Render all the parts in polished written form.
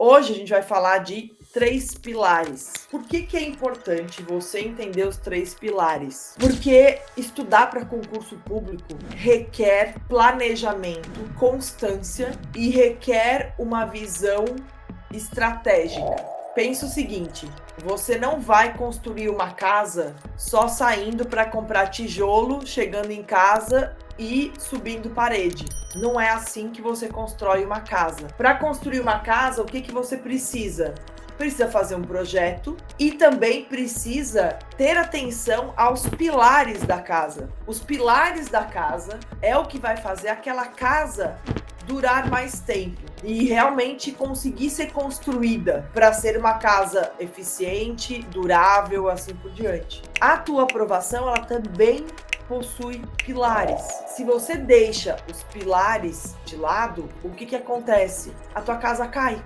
Hoje a gente vai falar de 3 pilares. Por que é importante você entender os 3 pilares? Porque estudar para concurso público requer planejamento, constância e requer uma visão estratégica. Pensa o seguinte: você não vai construir uma casa só saindo para comprar tijolo, chegando em casa e subindo parede. Não é assim que você constrói uma casa. Para construir uma casa, o que você precisa? Precisa fazer um projeto e também precisa ter atenção aos pilares da casa. Os pilares da casa é o que vai fazer aquela casa durar mais tempo e realmente conseguir ser construída para ser uma casa eficiente, durável, assim por diante. A tua aprovação, ela também possui pilares. Se você deixa os pilares de lado, o que acontece? A tua casa cai.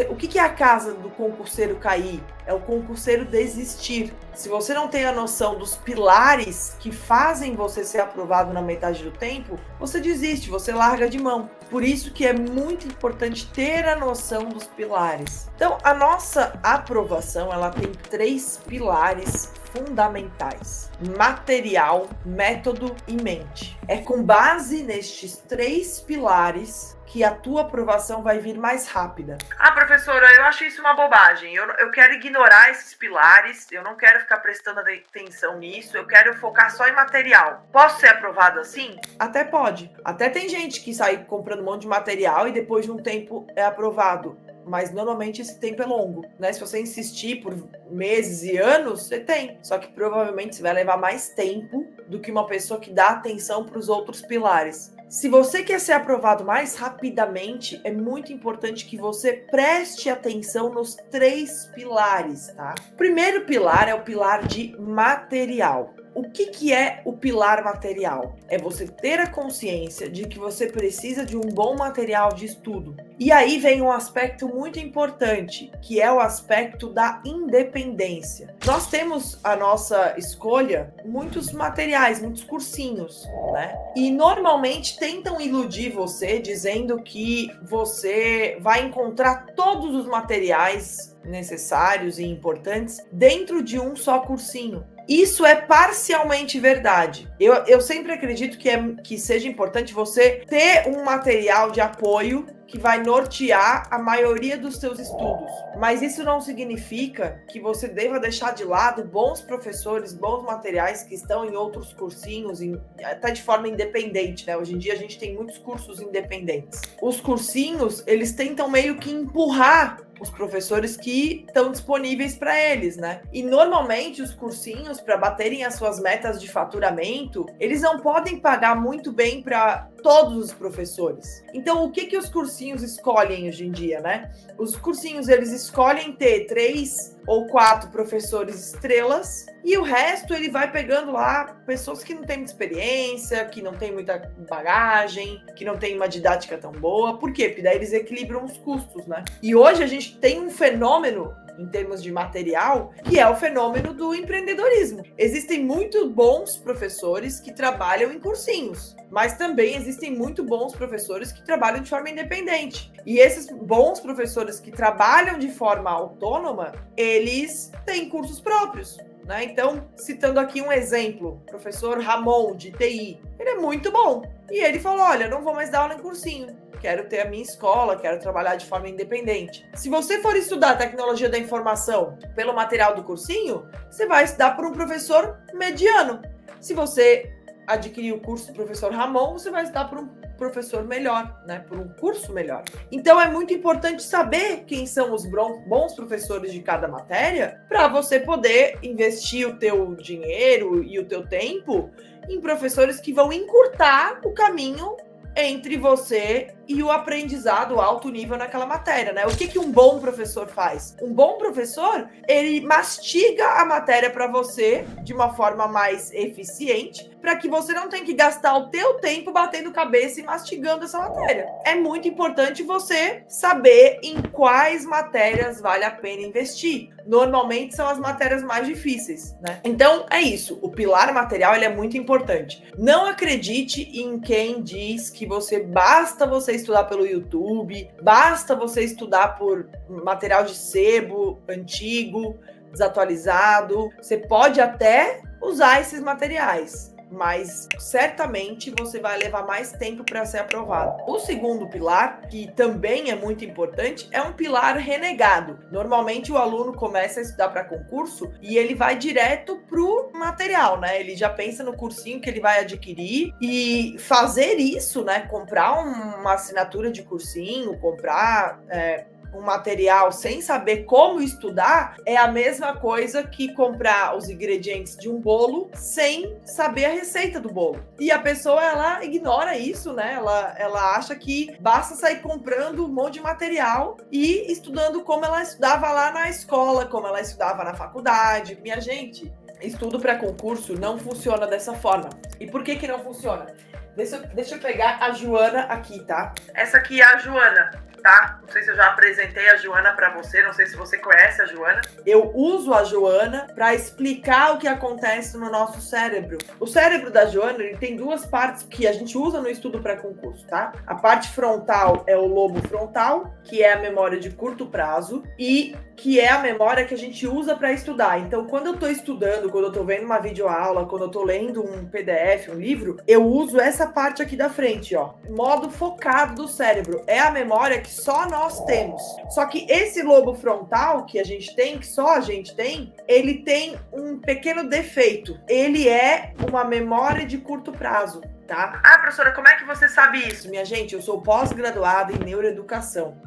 O que é a casa do concurseiro cair? É o concurseiro desistir. Se você não tem a noção dos pilares que fazem você ser aprovado na metade do tempo, você desiste, você larga de mão. Por isso que é muito importante ter a noção dos pilares. Então, a nossa aprovação, ela tem 3 pilares fundamentais: material, método e mente. É com base nestes 3 pilares que a tua aprovação vai vir mais rápida. Ah, professora, eu acho isso uma bobagem. Eu quero ignorar esses pilares, eu não quero ficar prestando atenção nisso, eu quero focar só em material. Posso ser aprovado assim? Até pode. Até tem gente que sai comprando um monte de material e depois de um tempo é aprovado. Mas normalmente esse tempo é longo, né? Se você insistir por meses e anos, você tem. Só que provavelmente você vai levar mais tempo do que uma pessoa que dá atenção para os outros pilares. Se você quer ser aprovado mais rapidamente, é muito importante que você preste atenção nos 3 pilares, tá? O primeiro pilar é o pilar de material. O que é o pilar material? É você ter a consciência de que você precisa de um bom material de estudo. E aí vem um aspecto muito importante, que é o aspecto da independência. Nós temos à nossa escolha muitos materiais, muitos cursinhos, né? E normalmente tentam iludir você dizendo que você vai encontrar todos os materiais necessários e importantes dentro de um só cursinho. Isso é parcialmente verdade. Eu sempre acredito que seja importante você ter um material de apoio que vai nortear a maioria dos seus estudos. Mas isso não significa que você deva deixar de lado bons professores, bons materiais que estão em outros cursinhos, até de forma independente, né? Hoje em dia a gente tem muitos cursos independentes. Os cursinhos, eles tentam meio que empurrar os professores que estão disponíveis para eles, né? E normalmente os cursinhos, para baterem as suas metas de faturamento, eles não podem pagar muito bem para todos os professores. Então, o que os cursinhos escolhem hoje em dia, né? Os cursinhos, eles escolhem ter 3 ou 4 professores estrelas e o resto ele vai pegando lá pessoas que não têm muita experiência, que não têm muita bagagem, que não têm uma didática tão boa. Por quê? Porque daí eles equilibram os custos, né? E hoje a gente tem um fenômeno em termos de material, que é o fenômeno do empreendedorismo. Existem muito bons professores que trabalham em cursinhos, mas também existem muito bons professores que trabalham de forma independente. E esses bons professores que trabalham de forma autônoma, eles têm cursos próprios, né? Então, citando aqui um exemplo, o professor Ramon, de TI, ele é muito bom. E ele falou, olha, não vou mais dar aula em cursinho. Quero ter a minha escola, quero trabalhar de forma independente. Se você for estudar tecnologia da informação pelo material do cursinho, você vai estudar por um professor mediano. Se você adquirir o curso do professor Ramon, você vai estudar por um professor melhor, né? Por um curso melhor. Então é muito importante saber quem são os bons professores de cada matéria para você poder investir o teu dinheiro e o teu tempo em professores que vão encurtar o caminho entre você e o aprendizado alto nível naquela matéria, né? O que um bom professor faz? Um bom professor, ele mastiga a matéria para você de uma forma mais eficiente, para que você não tenha que gastar o teu tempo batendo cabeça e mastigando essa matéria. É muito importante você saber em quais matérias vale a pena investir. Normalmente são as matérias mais difíceis, né? Então é isso, o pilar material ele é muito importante. Não acredite em quem diz que basta você estudar pelo YouTube, basta você estudar por material de sebo antigo, desatualizado. Você pode até usar esses materiais, mas certamente você vai levar mais tempo para ser aprovado. O segundo pilar, que também é muito importante, é um pilar renegado. Normalmente o aluno começa a estudar para concurso e ele vai direto pro material, né? Ele já pensa no cursinho que ele vai adquirir e fazer isso, né? Comprar uma assinatura de cursinho, comprar um material sem saber como estudar é a mesma coisa que comprar os ingredientes de um bolo sem saber a receita do bolo. E a pessoa, ela ignora isso, né? Ela acha que basta sair comprando um monte de material e estudando como ela estudava lá na escola, como ela estudava na faculdade. Minha gente, estudo para concurso não funciona dessa forma. E por que não funciona? Deixa eu pegar a Joana aqui, tá? Essa aqui é a Joana, tá? Não sei se eu já apresentei a Joana para você, não sei se você conhece a Joana. Eu uso a Joana para explicar o que acontece no nosso cérebro. O cérebro da Joana, ele tem duas partes que a gente usa no estudo para concurso, tá? A parte frontal é o lobo frontal, que é a memória de curto prazo, e que é a memória que a gente usa para estudar. Então, quando eu tô estudando, quando eu tô vendo uma videoaula, quando eu tô lendo um PDF, um livro, eu uso essa parte aqui da frente, ó. Modo focado do cérebro. É a memória que só nós temos. Só que esse lobo frontal que a gente tem, que só a gente tem, ele tem um pequeno defeito. Ele é uma memória de curto prazo. Tá? Ah, professora, como é que você sabe isso? Minha gente, eu sou pós-graduada em neuroeducação.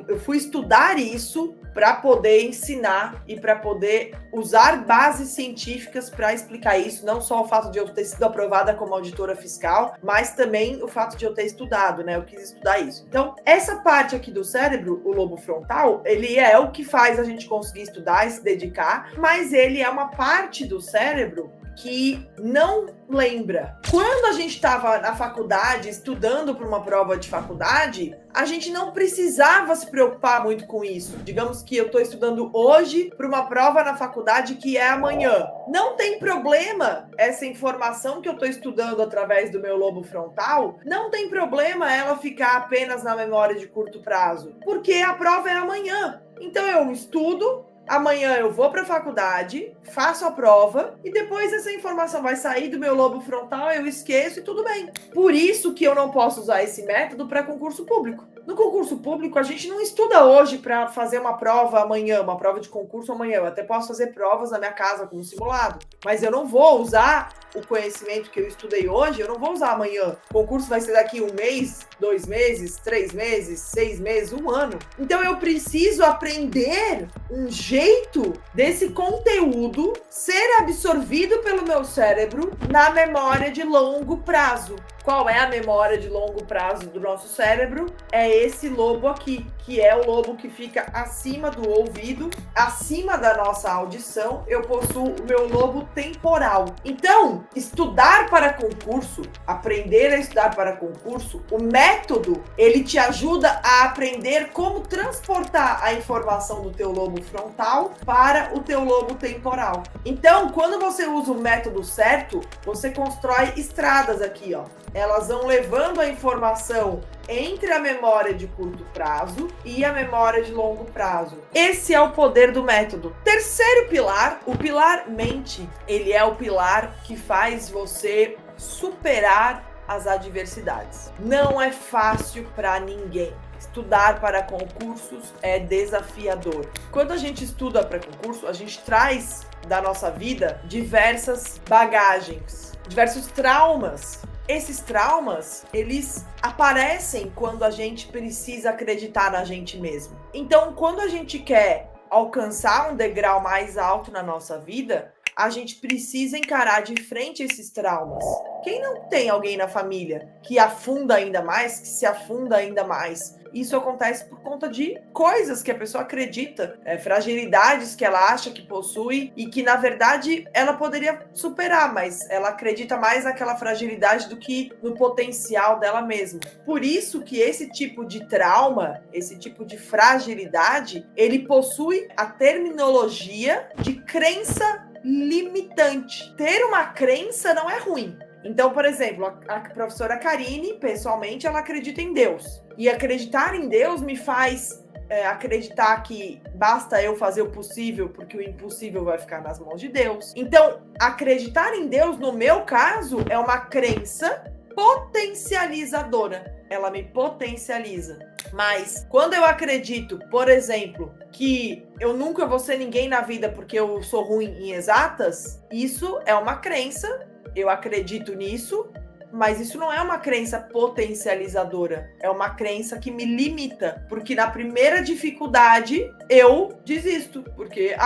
Eu fui estudar isso para poder ensinar e para poder usar bases científicas para explicar isso, não só o fato de eu ter sido aprovada como auditora fiscal, mas também o fato de eu ter estudado, né? Eu quis estudar isso. Então, essa parte aqui do cérebro, o lobo frontal, ele é o que faz a gente conseguir estudar e se dedicar, mas ele é uma parte do cérebro que não lembra. Quando a gente estava na faculdade, estudando para uma prova de faculdade, a gente não precisava se preocupar muito com isso. Digamos que eu estou estudando hoje para uma prova na faculdade que é amanhã. Não tem problema essa informação que eu estou estudando através do meu lobo frontal, não tem problema ela ficar apenas na memória de curto prazo, porque a prova é amanhã. Então eu estudo, amanhã eu vou para a faculdade, faço a prova e depois essa informação vai sair do meu lobo frontal, eu esqueço e tudo bem. Por isso que eu não posso usar esse método para concurso público. No concurso público, a gente não estuda hoje para fazer uma prova amanhã, uma prova de concurso amanhã. Eu até posso fazer provas na minha casa como simulado, mas eu não vou usar o conhecimento que eu estudei hoje, eu não vou usar amanhã. O concurso vai ser daqui 1 mês, 2 meses, 3 meses, 6 meses, 1 ano. Então eu preciso aprender um jeito desse conteúdo ser absorvido pelo meu cérebro na memória de longo prazo. Qual é a memória de longo prazo do nosso cérebro? É esse lobo aqui, que é o lobo que fica acima do ouvido, acima da nossa audição. Eu possuo o meu lobo temporal. Então, estudar para concurso, aprender a estudar para concurso, o método, ele te ajuda a aprender como transportar a informação do teu lobo frontal para o teu lobo temporal. Então, quando você usa o método certo, você constrói estradas aqui, ó. Elas vão levando a informação entre a memória de curto prazo e a memória de longo prazo. Esse é o poder do método. Terceiro pilar, o pilar mente. Ele é o pilar que faz você superar as adversidades. Não é fácil para ninguém. Estudar para concursos é desafiador. Quando a gente estuda para concurso, a gente traz da nossa vida diversas bagagens, diversos traumas. Esses traumas, eles aparecem quando a gente precisa acreditar na gente mesmo. Então, quando a gente quer alcançar um degrau mais alto na nossa vida, a gente precisa encarar de frente esses traumas. Quem não tem alguém na família que afunda ainda mais, que se afunda ainda mais? Isso acontece por conta de coisas que a pessoa acredita, fragilidades que ela acha que possui e que, na verdade, ela poderia superar, mas ela acredita mais naquela fragilidade do que no potencial dela mesma. Por isso que esse tipo de trauma, esse tipo de fragilidade, ele possui a terminologia de crença limitante. Ter uma crença não é ruim. Então, por exemplo, a professora Karine, pessoalmente, ela acredita em Deus. E acreditar em Deus me faz acreditar que basta eu fazer o possível, porque o impossível vai ficar nas mãos de Deus. Então, acreditar em Deus, no meu caso, é uma crença potencializadora. Ela me potencializa. Mas quando eu acredito, por exemplo, que eu nunca vou ser ninguém na vida porque eu sou ruim em exatas, isso é uma crença. Eu acredito nisso, mas isso não é uma crença potencializadora. É uma crença que me limita, porque na primeira dificuldade eu desisto, porque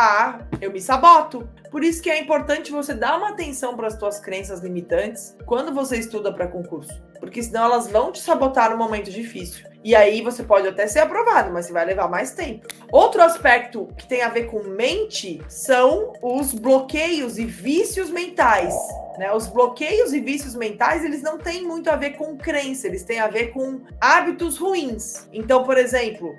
eu me saboto. Por isso que é importante você dar uma atenção para as suas crenças limitantes quando você estuda para concurso, porque senão elas vão te sabotar no momento difícil. E aí você pode até ser aprovado, mas você vai levar mais tempo. Outro aspecto que tem a ver com mente são os bloqueios e vícios mentais. Né? Os bloqueios e vícios mentais, eles não têm muito a ver com crença, eles têm a ver com hábitos ruins. Então, por exemplo,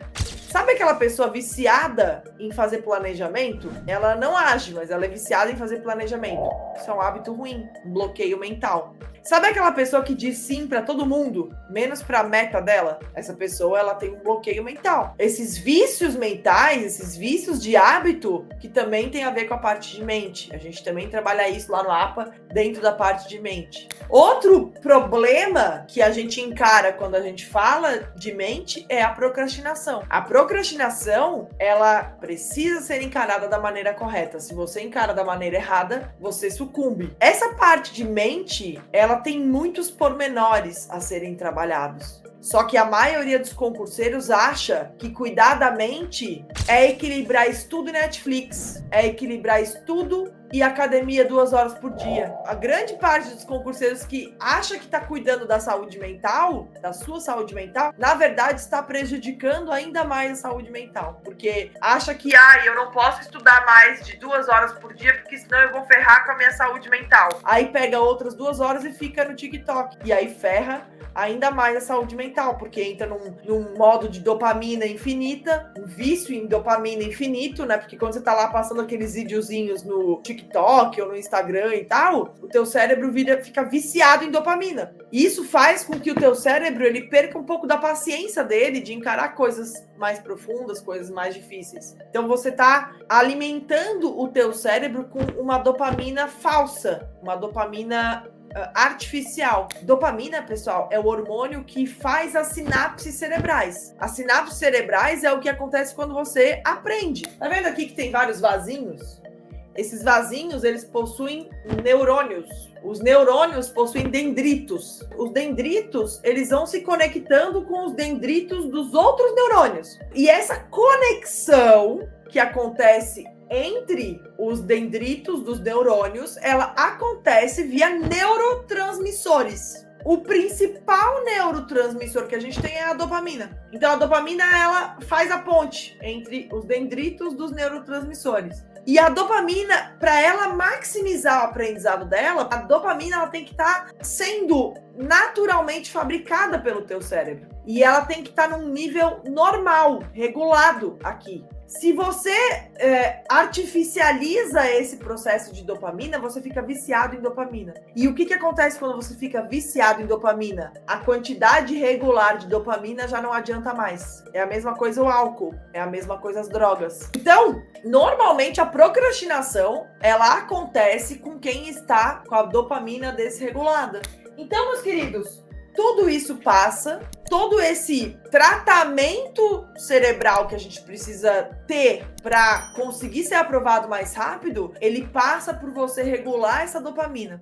sabe aquela pessoa viciada em fazer planejamento? Ela não age, mas ela é viciada em fazer planejamento. Isso é um hábito ruim, um bloqueio mental. Sabe aquela pessoa que diz sim para todo mundo, menos para a meta dela? Essa pessoa, ela tem um bloqueio mental. Esses vícios mentais, esses vícios de hábito, que também tem a ver com a parte de mente. A gente também trabalha isso lá no APA, dentro da parte de mente. Outro problema que a gente encara quando a gente fala de mente é a procrastinação. A procrastinação, ela precisa ser encarada da maneira correta. Se você encara da maneira errada, você sucumbe. Essa parte de mente, ela tem muitos pormenores a serem trabalhados. Só que a maioria dos concurseiros acha que cuidar da mente é equilibrar estudo e Netflix, é equilibrar estudo e academia 2 horas por dia. A grande parte dos concurseiros que acha que está cuidando da saúde mental, da sua saúde mental, na verdade está prejudicando ainda mais a saúde mental. Porque acha que, eu não posso estudar mais de 2 horas por dia, porque senão eu vou ferrar com a minha saúde mental. Aí pega outras 2 horas e fica no TikTok. E aí ferra ainda mais a saúde mental, porque entra num modo de dopamina infinita, um vício em dopamina infinito, né? Porque quando você tá lá passando aqueles videozinhos no TikTok ou no Instagram e tal, o teu cérebro fica viciado em dopamina. E isso faz com que o teu cérebro, ele perca um pouco da paciência dele de encarar coisas mais profundas, coisas mais difíceis. Então você tá alimentando o teu cérebro com uma dopamina falsa, uma dopamina artificial. Dopamina, pessoal, é o hormônio que faz as sinapses cerebrais. As sinapses cerebrais é o que acontece quando você aprende. Tá vendo aqui que tem vários vasinhos? Esses vasinhos, eles possuem neurônios. Os neurônios possuem dendritos. Os dendritos, eles vão se conectando com os dendritos dos outros neurônios. E essa conexão que acontece entre os dendritos dos neurônios, ela acontece via neurotransmissores. O principal neurotransmissor que a gente tem é a dopamina. Então, a dopamina, ela faz a ponte entre os dendritos dos neurotransmissores. E a dopamina, para ela maximizar o aprendizado dela, a dopamina ela tem que estar sendo naturalmente fabricada pelo teu cérebro. E ela tem que estar num nível normal, regulado aqui. Se você artificializa esse processo de dopamina, você fica viciado em dopamina. E o que acontece quando você fica viciado em dopamina? A quantidade regular de dopamina já não adianta mais. É a mesma coisa o álcool, é a mesma coisa as drogas. Então, normalmente a procrastinação, ela acontece com quem está com a dopamina desregulada. Então, meus queridos, tudo isso passa, todo esse tratamento cerebral que a gente precisa ter para conseguir ser aprovado mais rápido, ele passa por você regular essa dopamina.